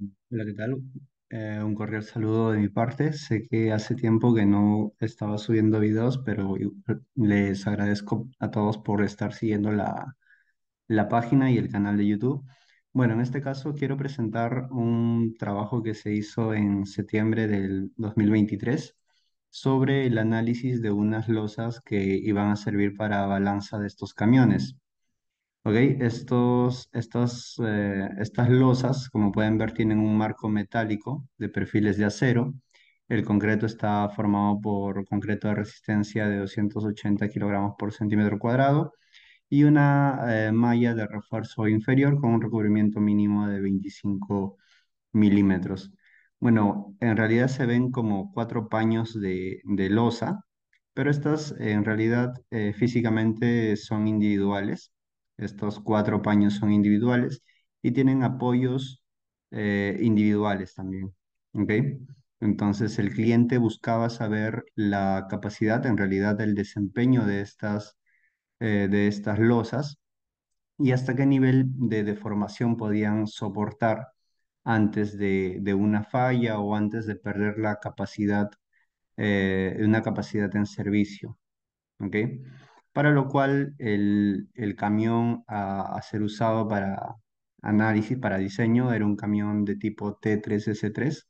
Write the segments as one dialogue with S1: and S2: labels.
S1: Hola, ¿qué tal? Un cordial saludo de mi parte. Sé que hace tiempo que no estaba subiendo videos, pero les agradezco a todos por estar siguiendo la página y el canal de YouTube. Bueno, en este caso quiero presentar un trabajo que se hizo en septiembre del 2023 sobre el análisis de unas losas que iban a servir para balanza de estos camiones. Ok, estas losas, como pueden ver, tienen un marco metálico de perfiles de acero. El concreto está formado por concreto de resistencia de 280 kilogramos por centímetro cuadrado y una malla de refuerzo inferior con un recubrimiento mínimo de 25 milímetros. Bueno, en realidad se ven como cuatro paños de losa, pero estas en realidad físicamente son individuales. Estos cuatro paños son individuales y tienen apoyos individuales también. ¿Ok? Entonces el cliente buscaba saber la capacidad, en realidad el desempeño de estas losas y hasta qué nivel de deformación podían soportar antes de una falla o antes de perder la capacidad, una capacidad en servicio. ¿Ok? Para lo cual el camión a ser usado para análisis, para diseño, era un camión de tipo T3S3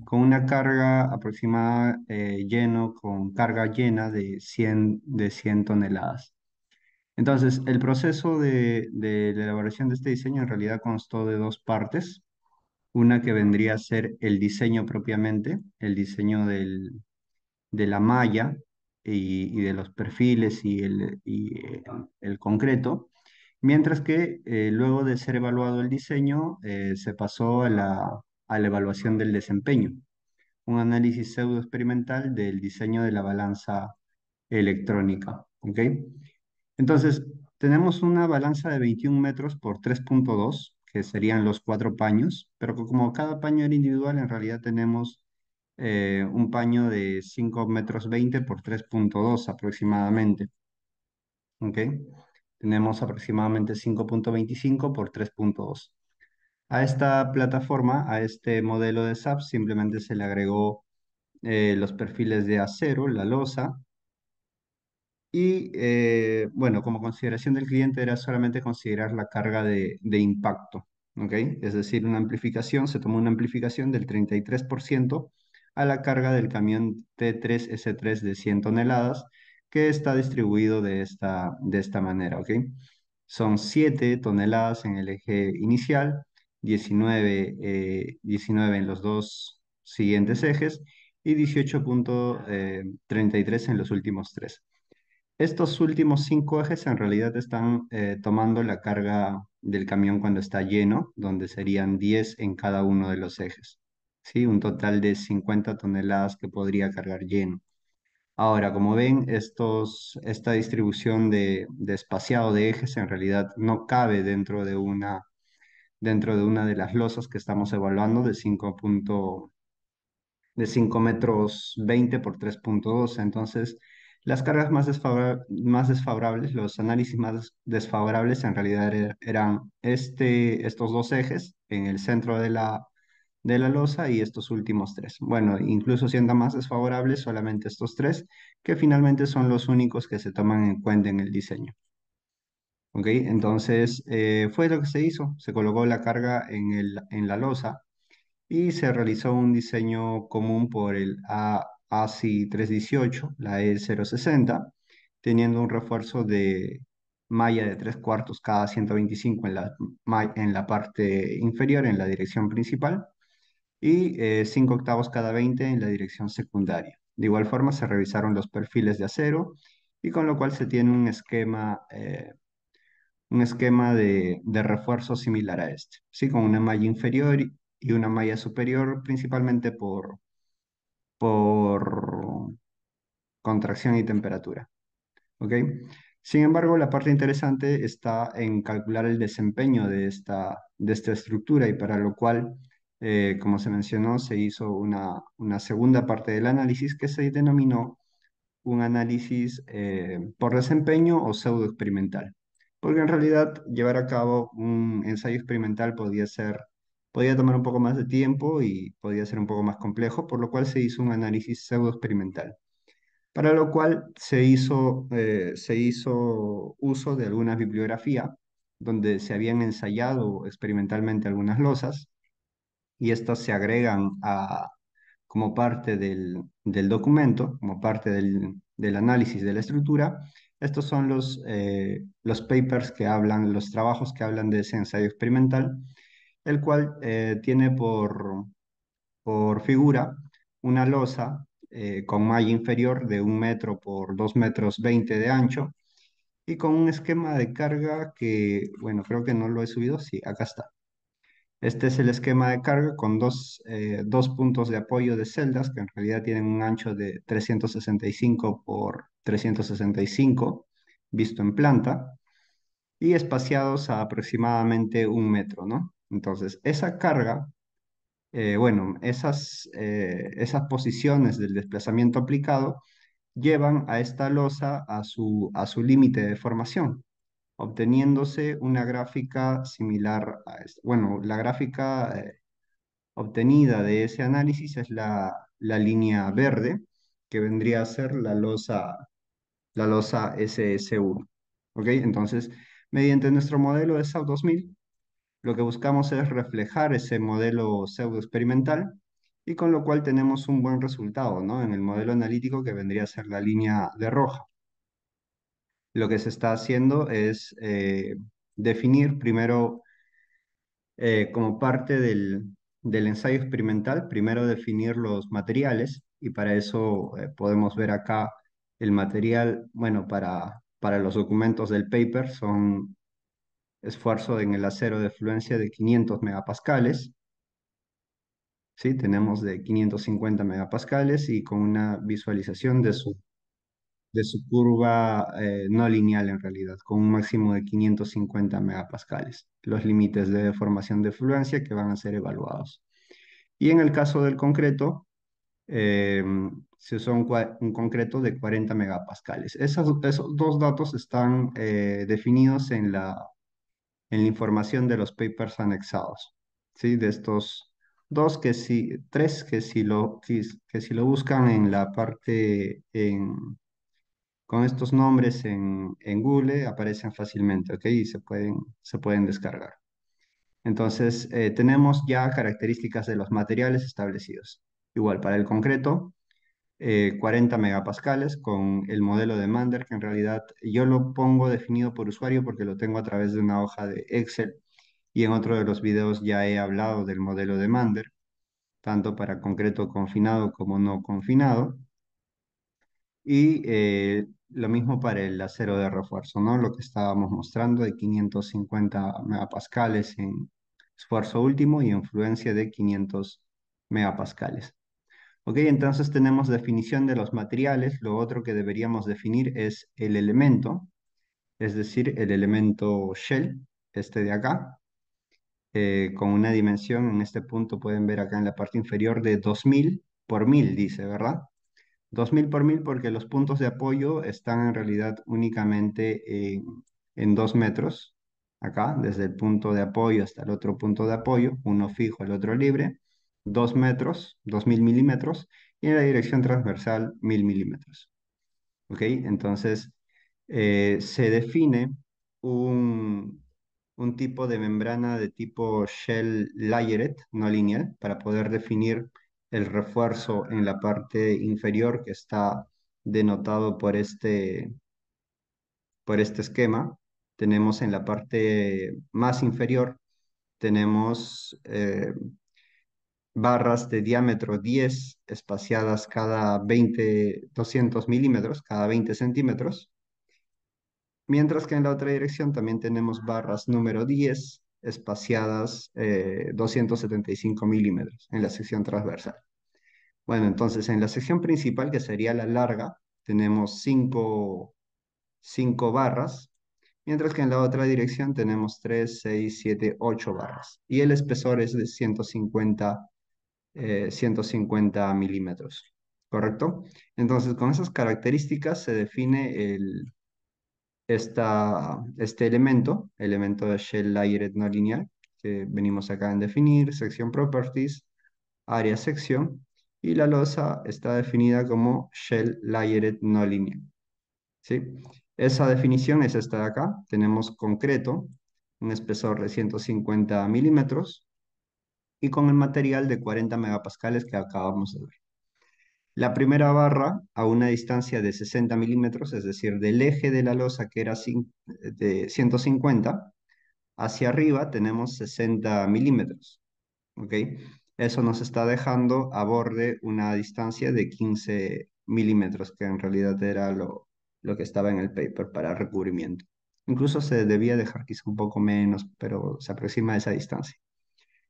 S1: con una carga aproximada lleno, con carga llena de cien toneladas. Entonces, el proceso de la elaboración de este diseño en realidad constó de dos partes. Una que vendría a ser el diseño propiamente, el diseño de la malla y de los perfiles y el concreto. Mientras que luego de ser evaluado el diseño, se pasó a la evaluación del desempeño, un análisis pseudo experimental del diseño de la balanza electrónica. ¿Ok? Entonces, tenemos una balanza de 21 metros por 3,2, que serían los cuatro paños, pero como cada paño era individual, en realidad tenemos un paño de 5 metros 20 por 3,2 aproximadamente. ¿Ok? Tenemos aproximadamente 5,25 por 3,2. A esta plataforma, a este modelo de SAP, simplemente se le agregó los perfiles de acero, la losa. Y bueno, como consideración del cliente era solamente considerar la carga de impacto, ¿ok? Es decir, se tomó una amplificación del 33% a la carga del camión T3S3 de 100 toneladas, que está distribuido de esta manera, ¿ok? Son 7 toneladas en el eje inicial, 19 en los dos siguientes ejes y 18,33 en los últimos tres. Estos últimos cinco ejes en realidad están tomando la carga del camión cuando está lleno, donde serían 10 en cada uno de los ejes. ¿Sí? Un total de 50 toneladas que podría cargar lleno. Ahora, como ven, esta distribución de espaciado de ejes en realidad no cabe dentro de una de las losas que estamos evaluando de 5 metros 20 por 3,2. Entonces, las cargas más desfavorables, los análisis más desfavorables en realidad eran estos dos ejes en el centro de la losa y estos últimos tres. Bueno, incluso siendo más desfavorables, solamente estos tres, que finalmente son los únicos que se toman en cuenta en el diseño. ¿Ok? Entonces, fue lo que se hizo. Se colocó la carga en la losa y se realizó un diseño común por el ASI 318, la E060, teniendo un refuerzo de malla de 3 cuartos cada 125 en la parte inferior, en la dirección principal, y 5 octavos cada 20 en la dirección secundaria. De igual forma, se revisaron los perfiles de acero y con lo cual se tiene un esquema de refuerzo similar a este, ¿sí? Con una malla inferior y una malla superior, principalmente por contracción y temperatura, ¿ok? Sin embargo, la parte interesante está en calcular el desempeño de esta estructura y para lo cual, como se mencionó, se hizo una segunda parte del análisis que se denominó un análisis por desempeño o pseudo experimental. Porque en realidad llevar a cabo un ensayo experimental podía tomar un poco más de tiempo y podía ser un poco más complejo, por lo cual se hizo un análisis pseudo experimental, para lo cual se hizo uso de alguna bibliografía donde se habían ensayado experimentalmente algunas losas y estas se agregan como parte del documento, como parte del análisis de la estructura. Estos son los papers que hablan, los trabajos que hablan de ese ensayo experimental, el cual tiene por figura una losa con malla inferior de 1 metro por 2,20 metros de ancho y con un esquema de carga que, bueno, creo que no lo he subido, sí, acá está. Este es el esquema de carga con dos puntos de apoyo de celdas que en realidad tienen un ancho de 365 por 365 visto en planta y espaciados a aproximadamente 1 metro, ¿no? Entonces, esa carga, bueno, esas posiciones del desplazamiento aplicado llevan a esta losa a su límite de formación, obteniéndose una gráfica similar a esta. Bueno, la gráfica obtenida de ese análisis es la línea verde, que vendría a ser la losa SS1. ¿Ok? Entonces, mediante nuestro modelo de SAP 2000, lo que buscamos es reflejar ese modelo pseudo experimental y con lo cual tenemos un buen resultado, ¿no? En el modelo analítico que vendría a ser la línea de roja. Lo que se está haciendo es definir primero como parte del ensayo experimental, primero definir los materiales y para eso podemos ver acá el material, bueno, para los documentos del paper son esfuerzo en el acero de fluencia de 500 megapascales, ¿sí? Tenemos de 550 megapascales y con una visualización de su curva no lineal en realidad, con un máximo de 550 megapascales, los límites de deformación de fluencia que van a ser evaluados. Y en el caso del concreto, eh, se usó un concreto de 40 megapascales. Esos dos datos están definidos en la información de los papers anexados, ¿sí? De estos dos, tres, que si lo buscan en la parte, con estos nombres en Google aparecen fácilmente, ¿ok? Y se pueden descargar. Entonces, tenemos ya características de los materiales establecidos. Igual, para el concreto, 40 megapascales con el modelo de Mander, que en realidad yo lo pongo definido por usuario porque lo tengo a través de una hoja de Excel y en otro de los videos ya he hablado del modelo de Mander, tanto para concreto confinado como no confinado. Y lo mismo para el acero de refuerzo, ¿no? Lo que estábamos mostrando de 550 megapascales en esfuerzo último y influencia de 500 megapascales. Ok, entonces tenemos definición de los materiales. Lo otro que deberíamos definir es el elemento, es decir, el elemento shell, este de acá, con una dimensión, en este punto pueden ver acá en la parte inferior, de 2000 por 1000, dice, ¿verdad? 2000 por 1000 porque los puntos de apoyo están en realidad únicamente en 2 metros, acá, desde el punto de apoyo hasta el otro punto de apoyo, uno fijo, el otro libre, 2 metros, 2000 milímetros, y en la dirección transversal 1000 milímetros. ¿Ok? Entonces, se define un, un tipo de membrana de tipo shell layered, no lineal, para poder definir el refuerzo en la parte inferior que está denotado por este esquema. Tenemos en la parte más inferior, tenemos barras de diámetro 10 espaciadas cada 200 milímetros, cada 20 centímetros. Mientras que en la otra dirección también tenemos barras número 10 espaciadas 275 milímetros en la sección transversal. Bueno, entonces en la sección principal, que sería la larga, tenemos 5 barras, mientras que en la otra dirección tenemos 3, 6, 7, 8 barras. Y el espesor es de 150 milímetros, ¿correcto? Entonces, con esas características se define este elemento de shell layered no lineal, que venimos acá en definir, sección properties, área sección, y la losa está definida como shell layered no lineal, ¿sí? Esa definición es esta de acá. Tenemos concreto, un espesor de 150 milímetros y con el material de 40 megapascales que acabamos de ver. La primera barra a una distancia de 60 milímetros, es decir, del eje de la losa que era de 150, hacia arriba tenemos 60 milímetros, ¿ok? Eso nos está dejando a borde una distancia de 15 milímetros, que en realidad era lo que estaba en el paper para recubrimiento. Incluso se debía dejar quizá un poco menos, pero se aproxima a esa distancia.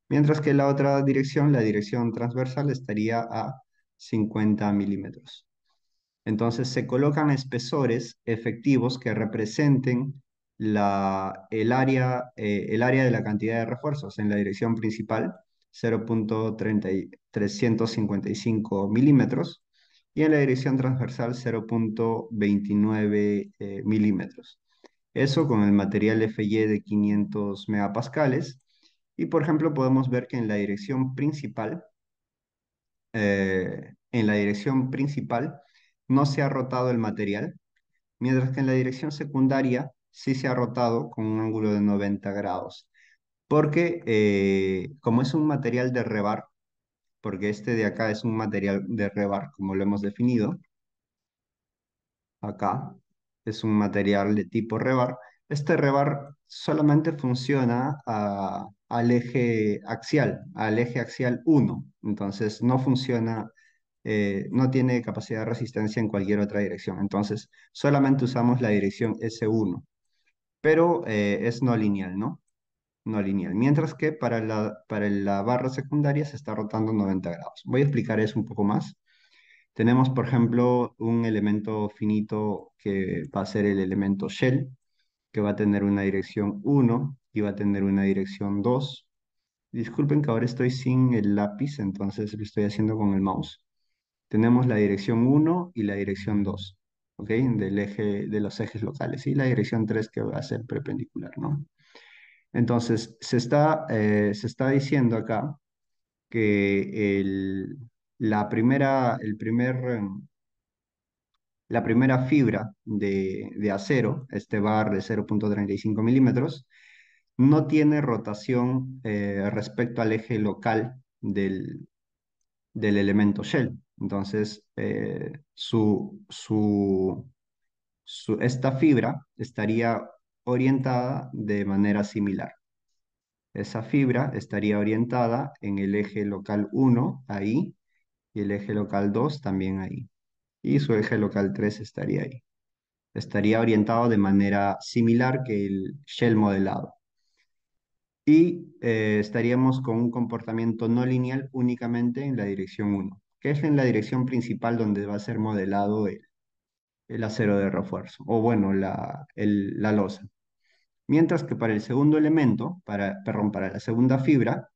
S1: Mientras que la otra dirección, la dirección transversal, estaría a 50 milímetros. Entonces se colocan espesores efectivos que representen el área de la cantidad de refuerzos en la dirección principal, 0.355 milímetros, y en la dirección transversal 0.29 milímetros. Eso con el material FY de 500 megapascales. Y por ejemplo podemos ver que en la dirección principal no se ha rotado el material, mientras que en la dirección secundaria sí se ha rotado con un ángulo de 90 grados. Porque como es un material de rebar, porque este de acá es un material de rebar, como lo hemos definido, acá es un material de tipo rebar. Este rebar solamente funciona al eje axial 1. Entonces no funciona, no tiene capacidad de resistencia en cualquier otra dirección. Entonces solamente usamos la dirección S1, pero es no lineal, ¿no? No lineal. Mientras que para la barra secundaria se está rotando 90 grados. Voy a explicar eso un poco más. Tenemos, por ejemplo, un elemento finito que va a ser el elemento shell, que va a tener una dirección 1 y va a tener una dirección 2. Disculpen que ahora estoy sin el lápiz, entonces lo estoy haciendo con el mouse. Tenemos la dirección 1 y la dirección 2, ¿ok? De los ejes locales. Y la dirección 3 que va a ser perpendicular, ¿no? Entonces, se está diciendo acá que la primera, el primer la primera fibra de acero, este bar de 0.35 milímetros, no tiene rotación respecto al eje local del elemento shell. Entonces, esta fibra estaría orientada de manera similar. Esa fibra estaría orientada en el eje local 1 ahí, y el eje local 2 también ahí. Y su eje local 3 estaría ahí. Estaría orientado de manera similar que el shell modelado. Y estaríamos con un comportamiento no lineal únicamente en la dirección 1, que es en la dirección principal donde va a ser modelado el acero de refuerzo, o bueno, la losa. Mientras que para el segundo elemento, perdón, para la segunda fibra,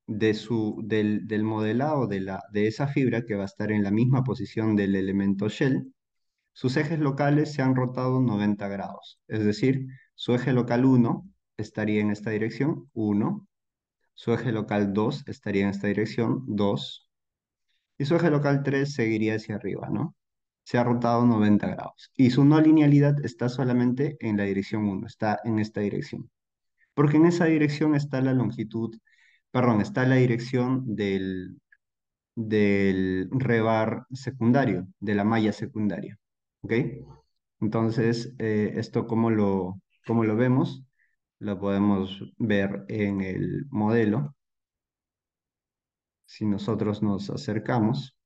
S1: del modelado de esa fibra que va a estar en la misma posición del elemento shell, sus ejes locales se han rotado 90 grados. Es decir, su eje local 1 estaría en esta dirección, 1. Su eje local 2 estaría en esta dirección, 2. Y su eje local 3 seguiría hacia arriba, ¿no? Se ha rotado 90 grados. Y su no linealidad está solamente en la dirección 1, está en esta dirección. Porque en esa dirección está la longitud, perdón, está la dirección del rebar secundario, de la malla secundaria. ¿Ok? Entonces, esto cómo lo vemos, lo podemos ver en el modelo. Si nosotros nos acercamos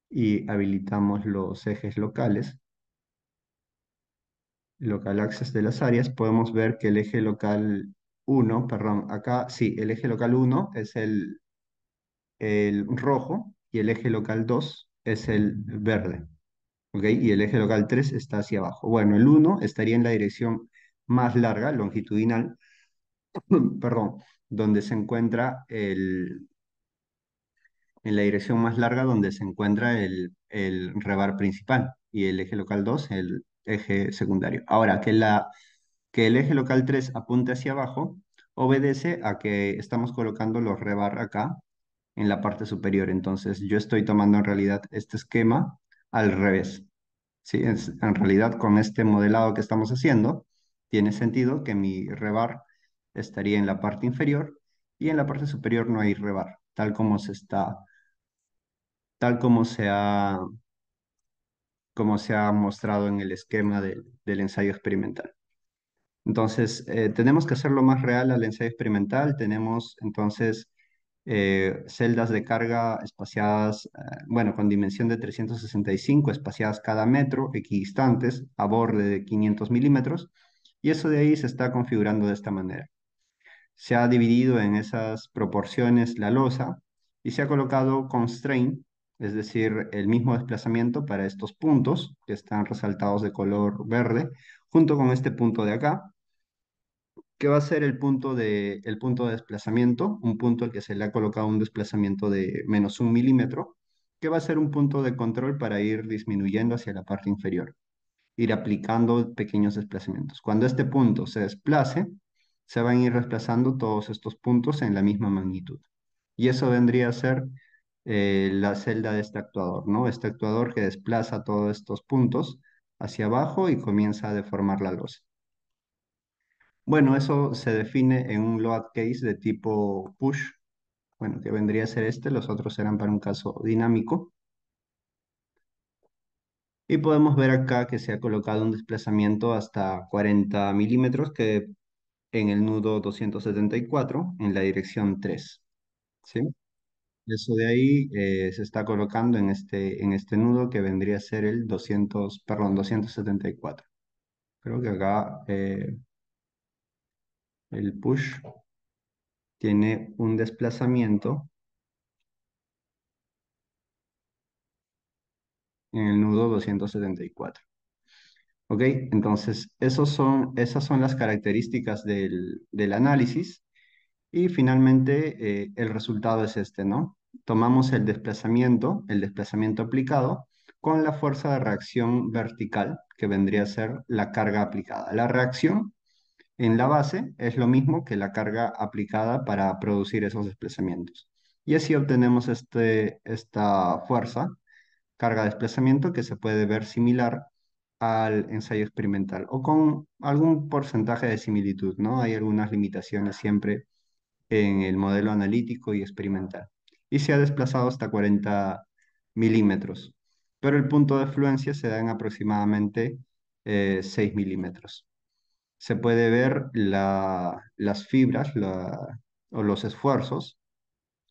S1: y habilitamos los ejes locales, local access de las áreas, podemos ver que el eje local 1, perdón, acá sí, el eje local 1 es el rojo y el eje local 2 es el verde. ¿Ok? Y el eje local 3 está hacia abajo. Bueno, el 1 estaría en la dirección más larga, longitudinal, perdón, donde se encuentra en la dirección más larga donde se encuentra el rebar principal. Y el eje local 2, eje secundario. Ahora, que el eje local 3 apunte hacia abajo obedece a que estamos colocando los rebar acá en la parte superior. Entonces, yo estoy tomando en realidad este esquema al revés. ¿Sí? En realidad, con este modelado que estamos haciendo, tiene sentido que mi rebar estaría en la parte inferior y en la parte superior no hay rebar, tal como se ha mostrado en el esquema del ensayo experimental. Entonces, tenemos que hacerlo más real al ensayo experimental. Tenemos entonces celdas de carga espaciadas, bueno, con dimensión de 365, espaciadas cada metro, equidistantes, a borde de 500 milímetros, y eso de ahí se está configurando de esta manera. Se ha dividido en esas proporciones la losa y se ha colocado constraint, es decir, el mismo desplazamiento para estos puntos que están resaltados de color verde, junto con este punto de acá que va a ser el punto de desplazamiento, un punto al que se le ha colocado un desplazamiento de -1 milímetro, que va a ser un punto de control para ir disminuyendo hacia la parte inferior, ir aplicando pequeños desplazamientos. Cuando este punto se desplace, se van a ir desplazando todos estos puntos en la misma magnitud. Y eso vendría a ser la celda de este actuador, ¿no? Este actuador que desplaza todos estos puntos hacia abajo y comienza a deformar la losa. Bueno, eso se define en un load case de tipo push, bueno, que vendría a ser este, los otros serán para un caso dinámico. Y podemos ver acá que se ha colocado un desplazamiento hasta 40 milímetros que en el nudo 274 en la dirección 3, ¿sí? Eso de ahí se está colocando en este nudo que vendría a ser el 200, perdón, 274. Creo que acá el push tiene un desplazamiento en el nudo 274. ¿Ok? Entonces, esas son las características del análisis y finalmente el resultado es este, ¿no? Tomamos el desplazamiento aplicado con la fuerza de reacción vertical, que vendría a ser la carga aplicada. La reacción en la base es lo mismo que la carga aplicada para producir esos desplazamientos. Y así obtenemos esta fuerza carga-desplazamiento que se puede ver similar al ensayo experimental o con algún porcentaje de similitud, ¿no? Hay algunas limitaciones siempre en el modelo analítico y experimental. Y se ha desplazado hasta 40 milímetros, pero el punto de fluencia se da en aproximadamente 6 milímetros. Se puede ver las fibras o los esfuerzos.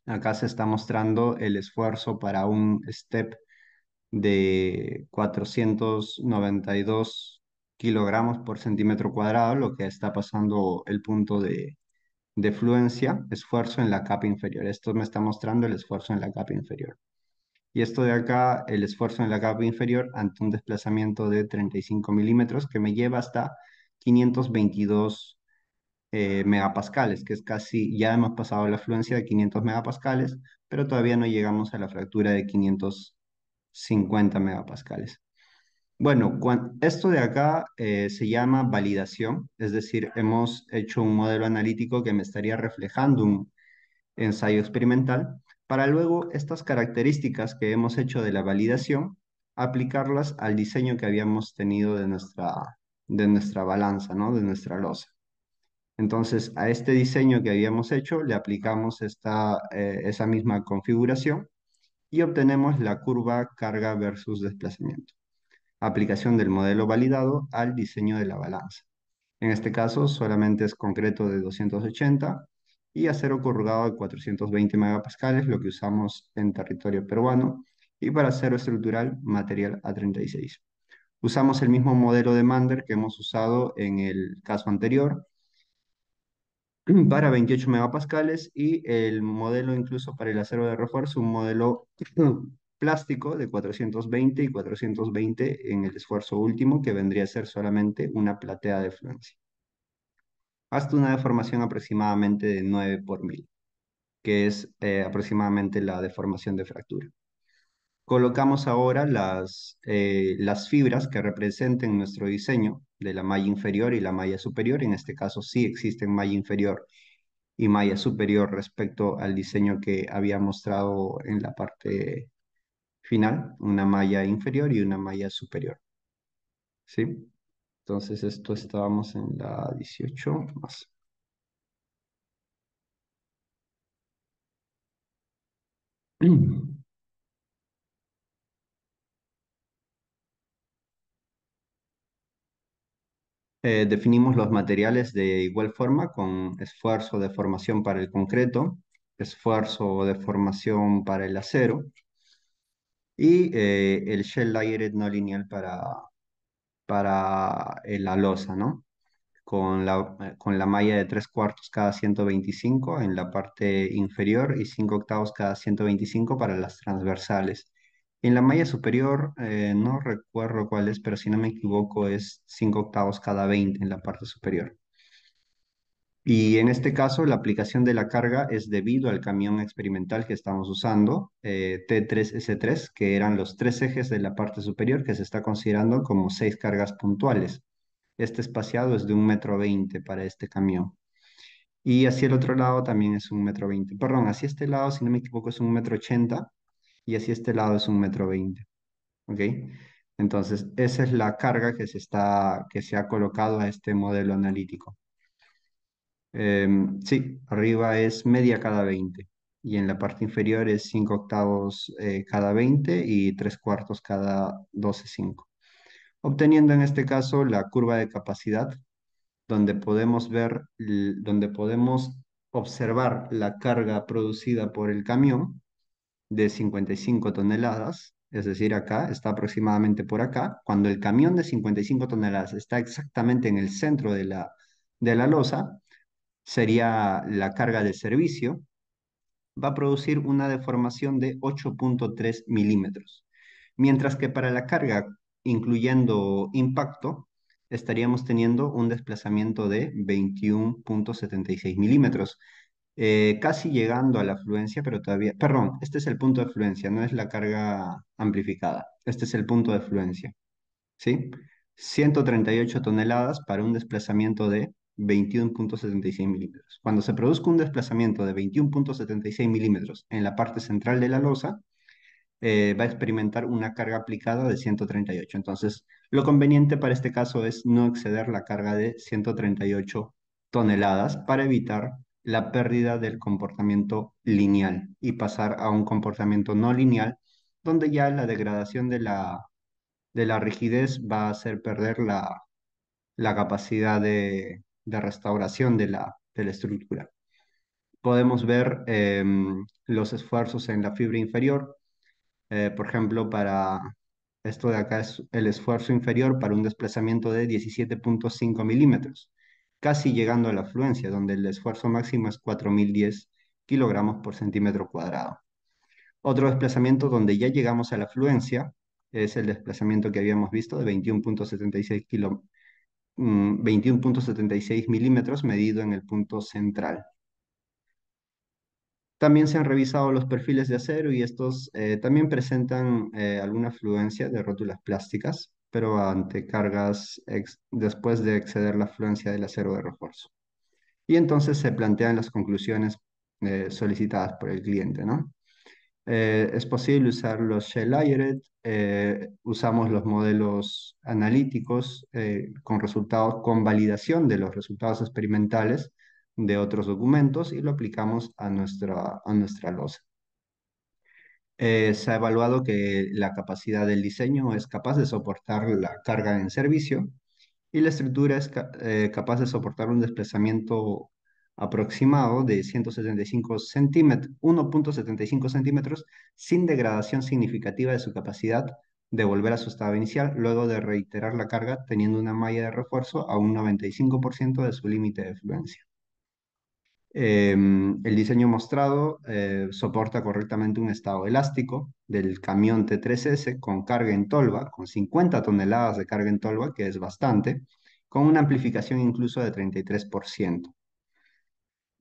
S1: Acá se está mostrando el esfuerzo para un step de 492 kilogramos por centímetro cuadrado, lo que está pasando el punto de fluencia, esfuerzo en la capa inferior. Esto me está mostrando el esfuerzo en la capa inferior. Y esto de acá, el esfuerzo en la capa inferior ante un desplazamiento de 35 milímetros que me lleva hasta 522 megapascales, que es casi, ya hemos pasado la fluencia de 500 megapascales, pero todavía no llegamos a la fractura de 550 megapascales. Bueno, esto de acá se llama validación, es decir, hemos hecho un modelo analítico que me estaría reflejando un ensayo experimental para luego estas características que hemos hecho de la validación aplicarlas al diseño que habíamos tenido de nuestra balanza, ¿no? De nuestra losa. Entonces, a este diseño que habíamos hecho le aplicamos esa misma configuración y obtenemos la curva carga versus desplazamiento. Aplicación del modelo validado al diseño de la balanza. En este caso, solamente es concreto de 280 y acero corrugado de 420 megapascales, lo que usamos en territorio peruano, y para acero estructural, material A36. Usamos el mismo modelo de Mander que hemos usado en el caso anterior, para 28 megapascales y el modelo incluso para el acero de refuerzo, un modelo plástico de 420 y 420 en el esfuerzo último, que vendría a ser solamente una platea de fluencia. Hasta una deformación aproximadamente de 9 por 1000, que es aproximadamente la deformación de fractura. Colocamos ahora las fibras que representen nuestro diseño de la malla inferior y la malla superior. En este caso sí existen malla inferior y malla superior respecto al diseño que había mostrado en la parte final, una malla inferior y una malla superior. ¿Sí? Entonces esto estábamos en la 18 más. Definimos los materiales de igual forma con esfuerzo de formación para el concreto, esfuerzo de formación para el acero y el shell layered no lineal para la losa, ¿no? Con la malla de 3 cuartos cada 125 en la parte inferior y 5 octavos cada 125 para las transversales. En la malla superior, no recuerdo cuál es, pero si no me equivoco es 5 octavos cada 20 en la parte superior. Y en este caso, la aplicación de la carga es debido al camión experimental que estamos usando, T3S3, que eran los tres ejes de la parte superior que se está considerando como 6 cargas puntuales. Este espaciado es de 1,20 m para este camión. Y hacia el otro lado también es 1,20 m. Perdón, hacia este lado, si no me equivoco, es 1,80 m y hacia este lado es 1,20 m. ¿Ok? Entonces, esa es la carga que se ha colocado a este modelo analítico. Sí, arriba es media cada 20 y en la parte inferior es 5 octavos cada 20 y 3 cuartos cada 12,5. Obteniendo en este caso la curva de capacidad donde podemos ver, donde podemos observar la carga producida por el camión de 55 toneladas, es decir, acá, está aproximadamente por acá. Cuando el camión de 55 toneladas está exactamente en el centro de la losa, sería la carga de servicio, va a producir una deformación de 8,3 milímetros. Mientras que para la carga, incluyendo impacto, estaríamos teniendo un desplazamiento de 21,76 milímetros, casi llegando a la fluencia, pero todavía, perdón, este es el punto de fluencia, no es la carga amplificada, este es el punto de fluencia. ¿Sí? 138 toneladas para un desplazamiento de 21,76 milímetros. Cuando se produzca un desplazamiento de 21,76 milímetros en la parte central de la losa, va a experimentar una carga aplicada de 138. Entonces, lo conveniente para este caso es no exceder la carga de 138 toneladas para evitar la pérdida del comportamiento lineal y pasar a un comportamiento no lineal, donde ya la degradación de la rigidez va a hacer perder la capacidad de restauración de la estructura. Podemos ver los esfuerzos en la fibra inferior. Por ejemplo, para esto de acá es el esfuerzo inferior para un desplazamiento de 17,5 milímetros, casi llegando a la fluencia, donde el esfuerzo máximo es 4.010 kilogramos por centímetro cuadrado. Otro desplazamiento donde ya llegamos a la fluencia es el desplazamiento que habíamos visto de 21,76 milímetros medido en el punto central. También se han revisado los perfiles de acero y estos también presentan alguna fluencia de rótulas plásticas, pero ante cargas después de exceder la fluencia del acero de refuerzo. Y entonces se plantean las conclusiones solicitadas por el cliente, ¿no? Es posible usar los Shell Layered, usamos los modelos analíticos con resultados, con validación de los resultados experimentales de otros documentos y lo aplicamos a nuestra losa. Se ha evaluado que la capacidad del diseño es capaz de soportar la carga en servicio y la estructura es capaz de soportar un desplazamiento aproximado de 175 centímetros, 1,75 centímetros, sin degradación significativa de su capacidad de volver a su estado inicial, luego de reiterar la carga teniendo una malla de refuerzo a un 95% de su límite de fluencia. El diseño mostrado soporta correctamente un estado elástico del camión T3S con carga en tolva, con 50 toneladas de carga en tolva, que es bastante, con una amplificación incluso de 33%.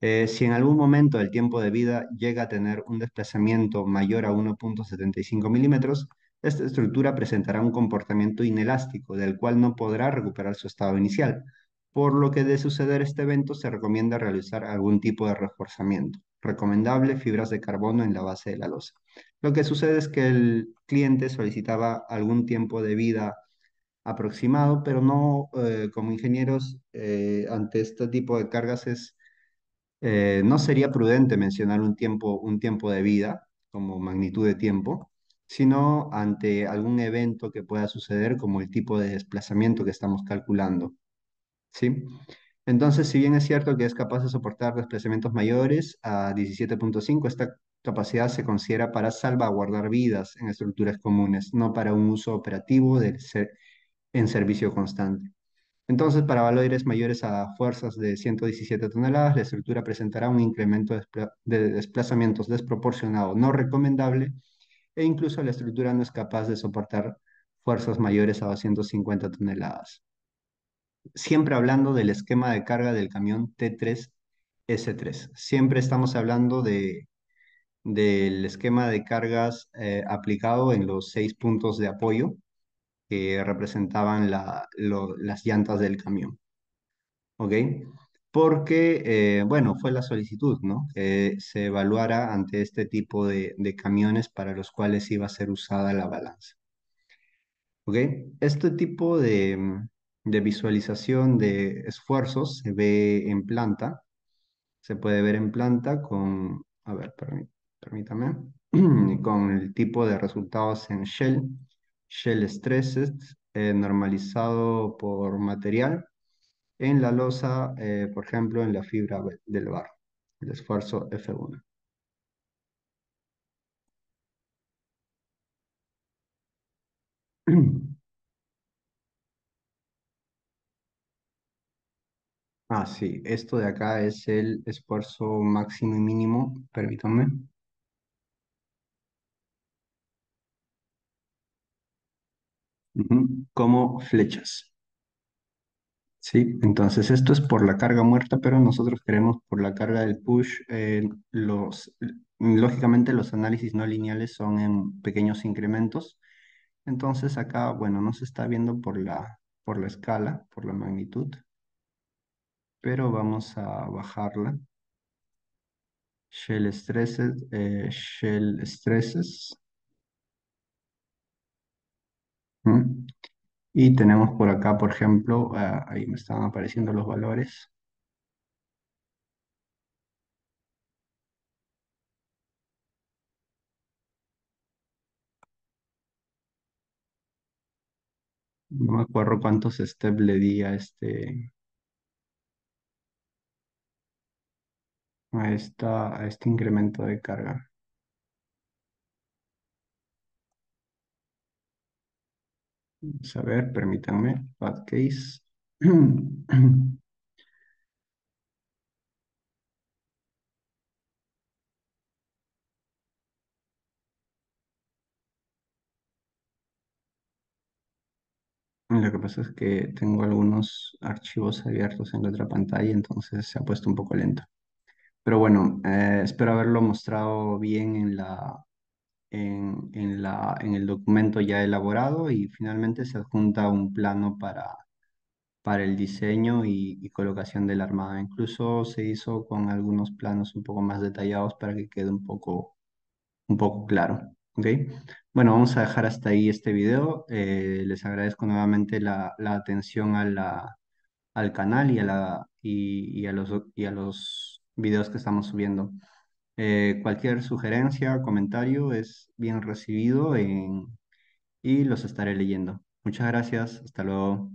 S1: Si en algún momento el tiempo de vida llega a tener un desplazamiento mayor a 1,75 milímetros, esta estructura presentará un comportamiento inelástico del cual no podrá recuperar su estado inicial, por lo que de suceder este evento se recomienda realizar algún tipo de reforzamiento. Recomendable fibras de carbono en la base de la losa. Lo que sucede es que el cliente solicitaba algún tiempo de vida aproximado, pero no, como ingenieros, ante este tipo de cargas no sería prudente mencionar un tiempo de vida como magnitud de tiempo, sino ante algún evento que pueda suceder como el tipo de desplazamiento que estamos calculando, ¿sí? Entonces, si bien es cierto que es capaz de soportar desplazamientos mayores a 17,5, esta capacidad se considera para salvaguardar vidas en estructuras comunes, no para un uso operativo en servicio constante. Entonces, para valores mayores a fuerzas de 117 toneladas, la estructura presentará un incremento de desplazamientos desproporcionado, no recomendable, e incluso la estructura no es capaz de soportar fuerzas mayores a 250 toneladas. Siempre hablando del esquema de carga del camión T3S3. Siempre estamos hablando del esquema de cargas aplicado en los 6 puntos de apoyo que representaban las llantas del camión. ¿Ok? Porque, bueno, fue la solicitud, ¿no? Que se evaluara ante este tipo de camiones para los cuales iba a ser usada la balanza. ¿Ok? Este tipo de visualización de esfuerzos se ve en planta, se puede ver en planta con, a ver, permítame, con el tipo de resultados en Shell Stresses, normalizado por material en la losa, por ejemplo, en la fibra del barro, el esfuerzo F1. Ah, sí, esto de acá es el esfuerzo máximo y mínimo, permítanme, como flechas. Sí, entonces esto es por la carga muerta, pero nosotros queremos por la carga del push. Lógicamente los análisis no lineales son en pequeños incrementos. Entonces acá, bueno, no se está viendo por la escala, por la magnitud, pero vamos a bajarla. Shell stresses. ¿Mm? Y tenemos por acá, por ejemplo, ahí me están apareciendo los valores. No me acuerdo cuántos steps le di a este incremento de carga. Vamos a ver, permítanme, bad case. Lo que pasa es que tengo algunos archivos abiertos en la otra pantalla, entonces se ha puesto un poco lento. Pero bueno, espero haberlo mostrado bien en el documento ya elaborado y finalmente se adjunta un plano para el diseño y colocación de la armada. Incluso se hizo con algunos planos un poco más detallados para que quede un poco claro. ¿Ok? Bueno, vamos a dejar hasta ahí este video. Les agradezco nuevamente la atención al canal y a los videos que estamos subiendo. Cualquier sugerencia, comentario es bien recibido y los estaré leyendo. Muchas gracias. Hasta luego.